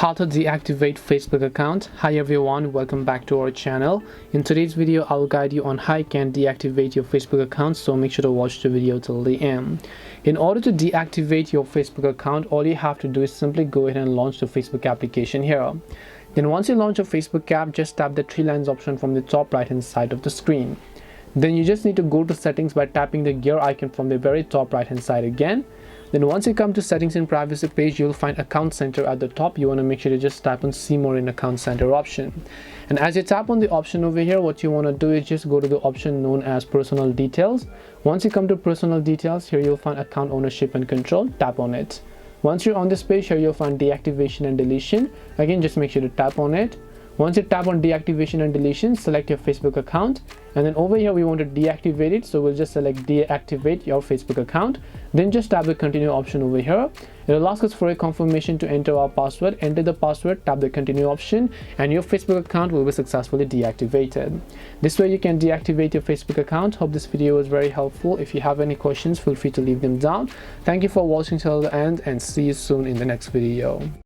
How to deactivate Facebook account. Hi everyone, welcome back to our channel. In today's video I'll guide you on how you can deactivate your Facebook account, so make sure to watch the video till the end. In order to deactivate your Facebook account, all you have to do is simply go ahead and launch the Facebook application here. Then once you launch your Facebook app, just tap the three lines option from the top right hand side of the screen. Then you just need to go to settings by tapping the gear icon from the very top right hand side again. Then once you come to settings and privacy page, you'll find account center at the top. You want to make sure to just tap on see more in account center option. And as you tap on the option over here, what you want to do is just go to the option known as personal details. Once you come to personal details, here you'll find account ownership and control. Tap on it. Once you're on this page, here you'll find deactivation and deletion. Again, just make sure to tap on it. Once you tap on deactivation and deletion, select your Facebook account, and then over here we want to deactivate it, so we'll just select deactivate your Facebook account. Then just tap the continue option over here. It'll ask us for a confirmation to enter our password. Enter the password, tap the continue option, and your Facebook account will be successfully deactivated. This way you can deactivate your Facebook account. Hope this video was very helpful. If you have any questions, feel free to leave them down. Thank you for watching till the end, and see you soon in the next video.